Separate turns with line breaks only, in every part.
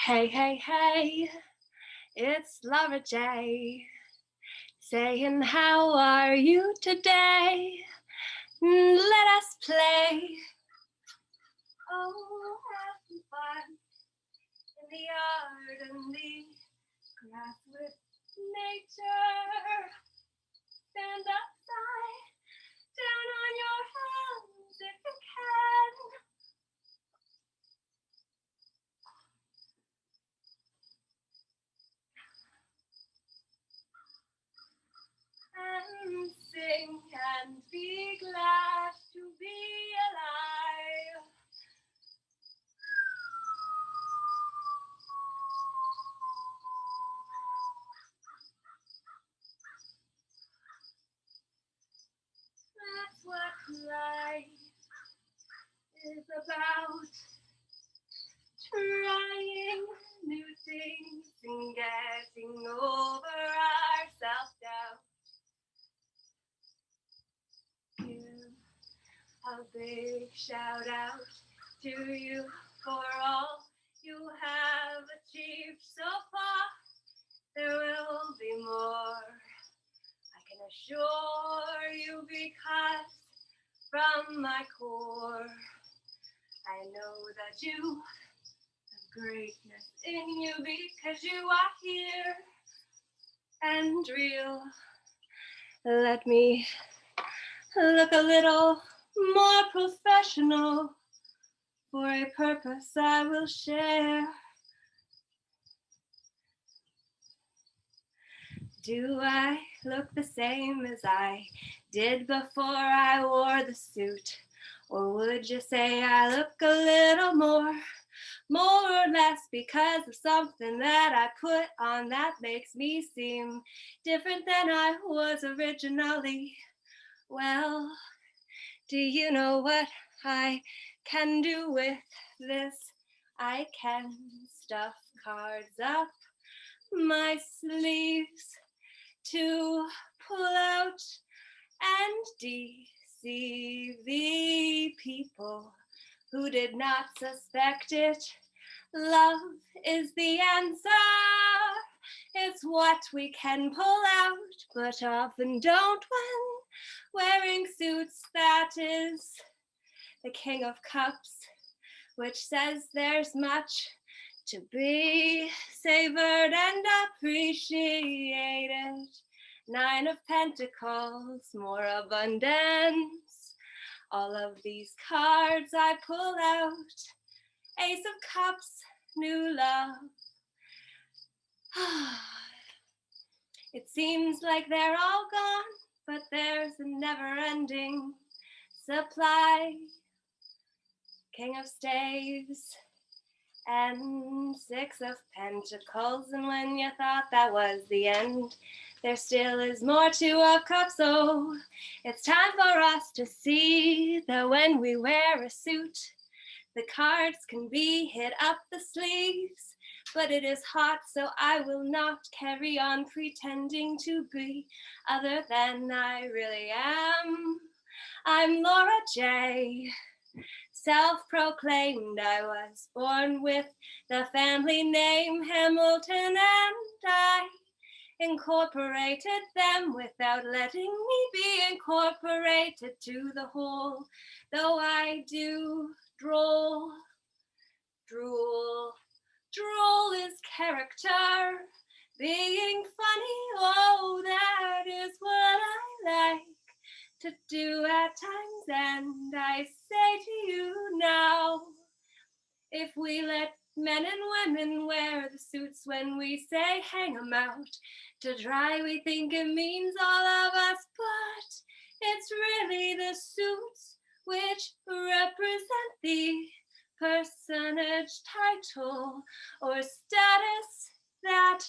Hey, hey, hey, it's Laura J. Saying, how are you today? Let us play. Oh, having fun in the yard and the grass with nature. Stand upside down on your hands if you can. And sing and be glad to be alive. That's what life is about. Trying new things and getting over our self-doubt. Give a big shout out to you for all you have achieved so far. There will be more, I can assure you, because from my core I know that you have greatness in you, because you are here and real. Let me look a little more professional. For a purpose I will share. Do I look the same as I did before I wore the suit? Or would you say I look a little more or less because of something that I put on that makes me seem different than I was originally? Well, do you know what I can do with this? I can stuff cards up my sleeves to pull out and deceive the people who did not suspect it. Love is the answer. It's what we can pull out, but often don't when wearing suits. That is the King of Cups, which says there's much to be savored and appreciated. Nine of Pentacles, more abundance. All of these cards I pull out. Ace of Cups, new love. It seems like they're all gone, but there's a never-ending supply. King of Staves and Six of Pentacles, and when you thought that was the end, there still is more. Two of Cups. So it's time for us to see that when we wear a suit, the cards can be hid up the sleeves. But it is hot, so I will not carry on pretending to be other than I really am. I'm Laura J. Self-proclaimed, I was born with the family name Hamilton, and I incorporated them without letting me be incorporated to the whole. Though I do drool is character, being funny. Oh, that is what I like to do at times, and I say to you now, if we let men and women wear the suits when we say hang 'em out to dry, we think it means all of us, but it's really the suits which represent the personage, title, or status that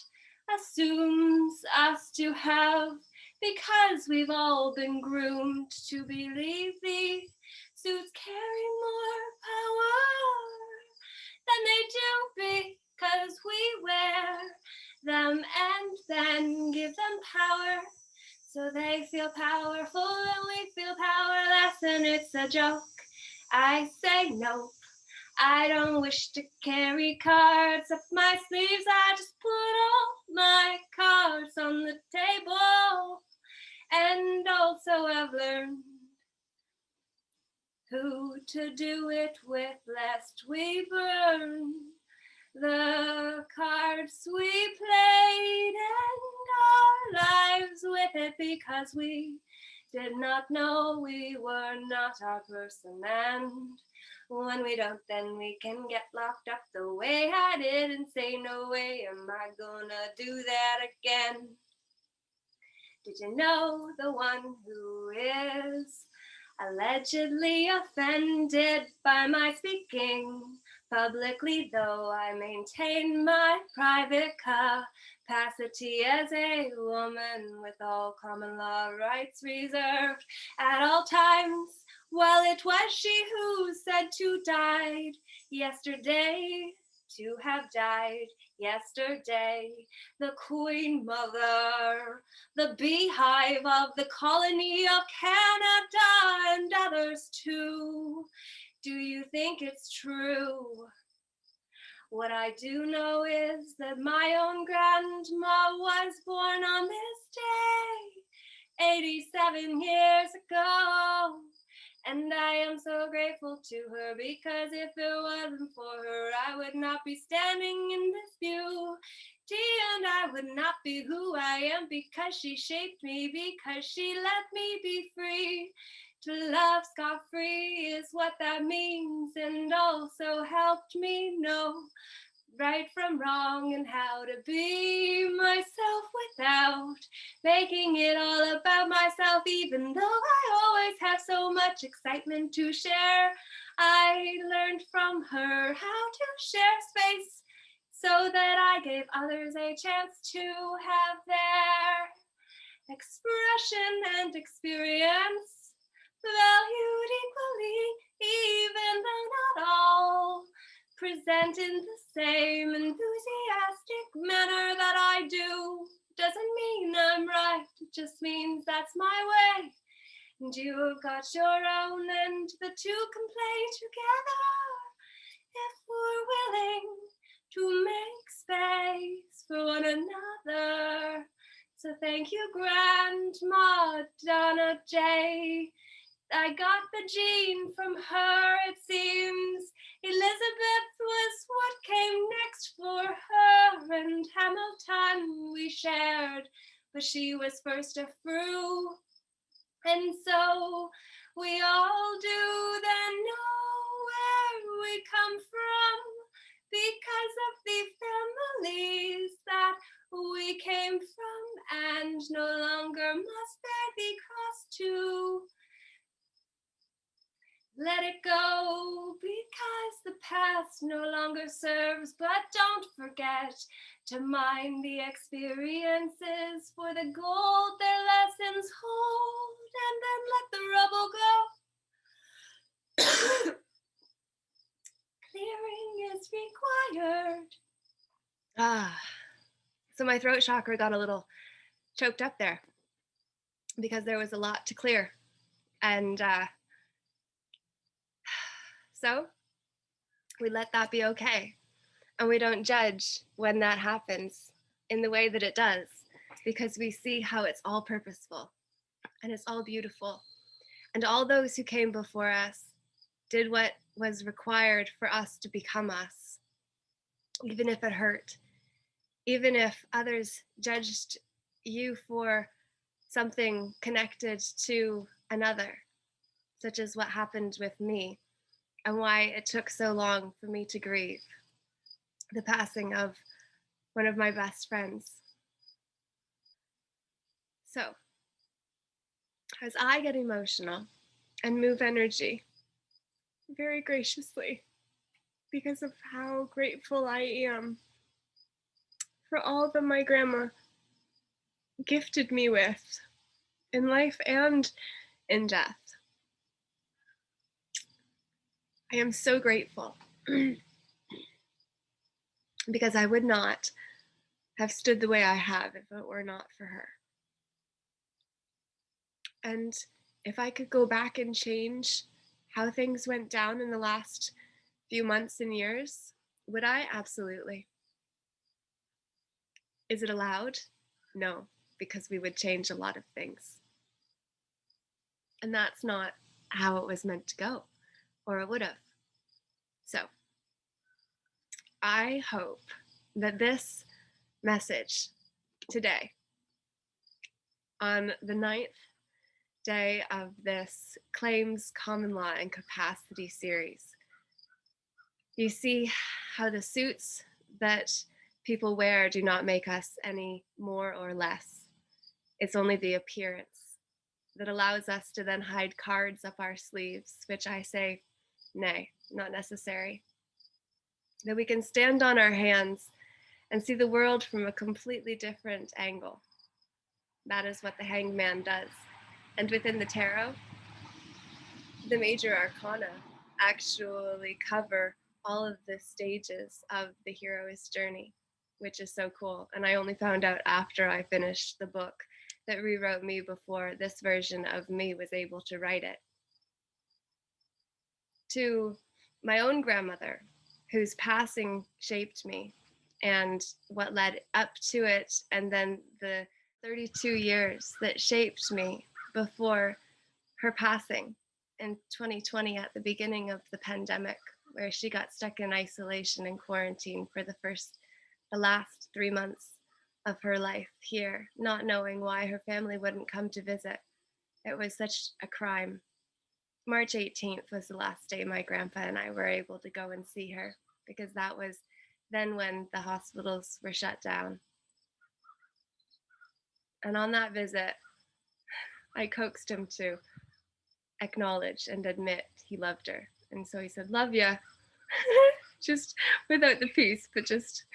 assumes us to have, because we've all been groomed to believe the suits carry more power than they do, because we wear them and then give them power, so they feel powerful and we feel powerless, and it's a joke. I say nope. I don't wish to carry cards up my sleeves. I just put all my cards on the table. And also I've learned who to do it with, lest we burn the cards we played and our lives with it, because we did not know we were not our person. And when we don't, then we can get locked up the way I did and say, no way am I gonna do that again. Did you know the one who is allegedly offended by my speaking publicly, though I maintain my private capacity as a woman with all common law rights reserved at all times? Well, it was she who said to died yesterday, to have died yesterday, the Queen Mother, the beehive of the colony of Canada, and others too. Do you think it's true? What I do know is that my own grandma was born on this day 87 years ago. And I am so grateful to her, because if it wasn't for her, I would not be standing in this beauty, and I would not be who I am, because she shaped me, because she let me be free. To love scot-free is what that means, and also helped me know right from wrong and how to be myself without making it all about myself, even though I always have so much excitement to share. I learned from her how to share space so that I gave others a chance to have their expression and experience valued equally, even though not all present in the same enthusiastic manner that I do. Doesn't mean I'm right, it just means that's my way. And you've got your own, and the two can play together if we're willing to make space for one another. So thank you, Grandma Donna J. I got the gene from her, it seems. Elizabeth was what came next for her, and Hamilton we shared, but she was first a Frew. And so we all do then know where we come from, because of the families that we came from, and no longer must bear the cross to let it go, because the past no longer serves. But don't forget to mind the experiences, for the gold their lessons hold, and then let the rubble go. Clearing is required. So my throat chakra got a little choked up there, because there was a lot to clear. And so we let that be okay. And we don't judge when that happens in the way that it does, because we see how it's all purposeful and it's all beautiful. And all those who came before us did what was required for us to become us, even if it hurt, even if others judged you for something connected to another, such as what happened with me, and why it took so long for me to grieve the passing of one of my best friends. So, as I get emotional and move energy very graciously, because of how grateful I am for all that my grandma gifted me with in life and in death, I am so grateful because I would not have stood the way I have if it were not for her. And if I could go back and change how things went down in the last few months and years? Would I? Absolutely. Is it allowed? No, because we would change a lot of things. And that's not how it was meant to go, or it would have. So I hope that this message today, on the 9th day of this Claims, Common Law, and Capacity series, you see how the suits that people wear do not make us any more or less. It's only the appearance that allows us to then hide cards up our sleeves, which I say, nay, not necessary. That we can stand on our hands and see the world from a completely different angle. That is what the hanged man does. And within the tarot, the major arcana actually cover all of the stages of the hero's journey, which is so cool. And I only found out after I finished the book that rewrote me before this version of me was able to write it. To my own grandmother, whose passing shaped me, and what led up to it, and then the 32 years that shaped me before her passing in 2020 at the beginning of the pandemic, where she got stuck in isolation and quarantine for the last 3 months of her life here, not knowing why her family wouldn't come to visit. It was such a crime. March 18th was the last day my grandpa and I were able to go and see her, because that was then when the hospitals were shut down. And on that visit, I coaxed him to acknowledge and admit he loved her. And so he said, "Love ya," just without the piece, but just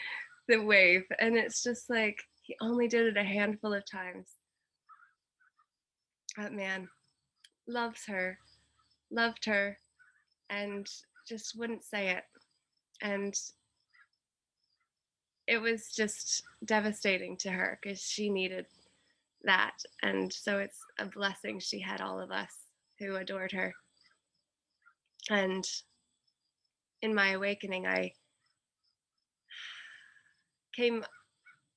the wave. And it's just like, he only did it a handful of times. That man loves her, loved her, and just wouldn't say it. And it was just devastating to her because she needed that. And so it's a blessing she had all of us who adored her. And in my awakening, I came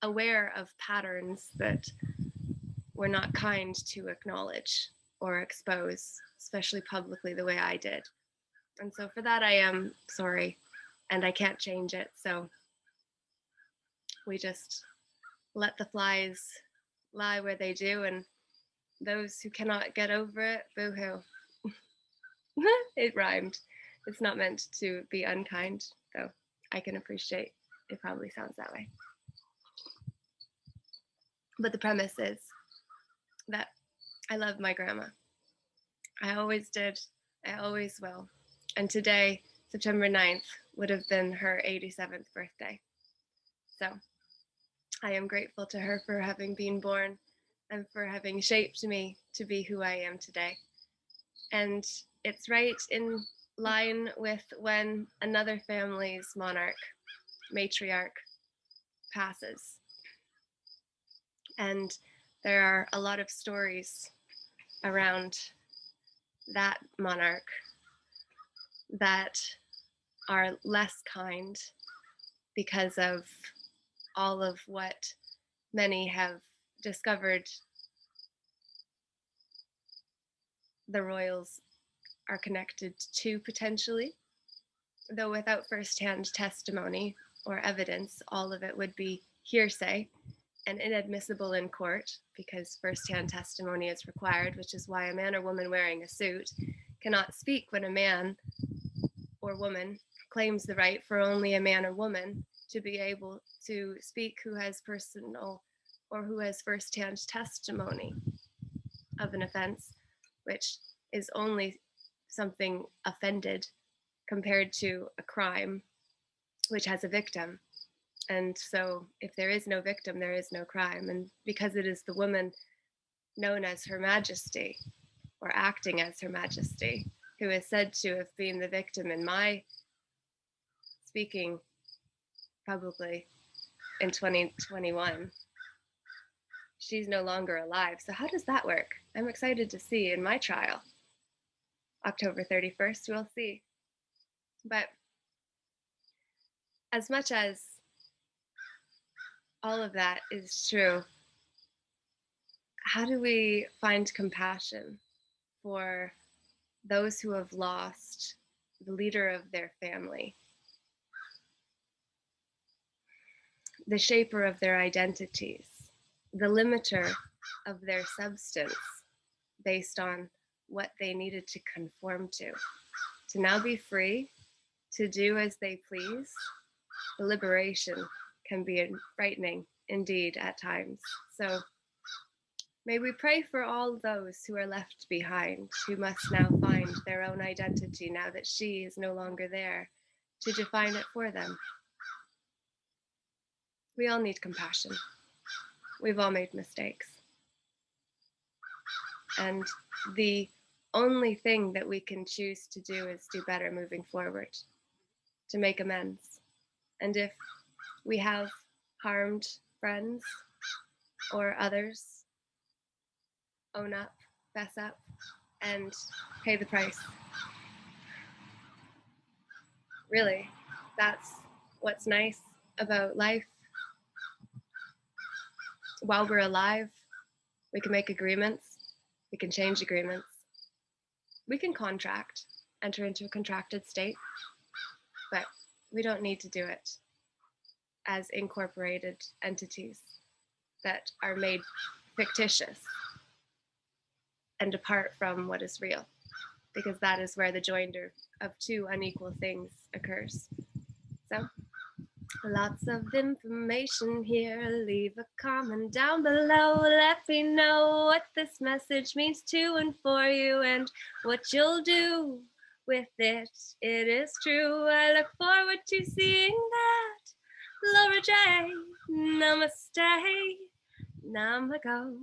aware of patterns that were not kind to acknowledge or expose, especially publicly the way I did. And so for that, I am sorry, and I can't change it. So we just let the flies lie where they do, and those who cannot get over it, boo-hoo. It rhymed. It's not meant to be unkind, though I can appreciate it probably sounds that way. But the premise is that I love my grandma. I always did. I always will. And today, September 9th, would have been her 87th birthday. So I am grateful to her for having been born and for having shaped me to be who I am today. And it's right in line with when another family's monarch, matriarch, passes. And there are a lot of stories around that monarch that are less kind because of all of what many have discovered the royals are connected to, potentially, though without firsthand testimony or evidence, all of it would be hearsay and inadmissible in court, because firsthand testimony is required, which is why a man or woman wearing a suit cannot speak when a man or woman claims the right for only a man or woman to be able to speak who has personal or who has firsthand testimony of an offense, which is only something offended compared to a crime which has a victim. And so if there is no victim, there is no crime. And because it is the woman known as Her Majesty, or acting as Her Majesty, who is said to have been the victim in my speaking publicly in 2021, she's no longer alive. So how does that work? I'm excited to see in my trial. October 31st, we'll see. But as much as all of that is true, how do we find compassion for those who have lost the leader of their family, the shaper of their identities, the limiter of their substance based on what they needed to conform to now be free to do as they please? The liberation can be frightening indeed at times. So may we pray for all those who are left behind, who must now find their own identity now that she is no longer there to define it for them. We all need compassion. We've all made mistakes. And the only thing that we can choose to do is do better moving forward, to make amends. And if we have harmed friends or others, own up, fess up, and pay the price. Really, that's what's nice about life. While we're alive, we can make agreements, we can change agreements, we can contract, enter into a contracted state, but we don't need to do it as incorporated entities that are made fictitious and apart from what is real, because that is where the joinder of two unequal things occurs. So, lots of information here. Leave a comment down below. Let me know what this message means to and for you and what you'll do with it. It is true. I look forward to seeing that. Laura J. Namaste. Namago.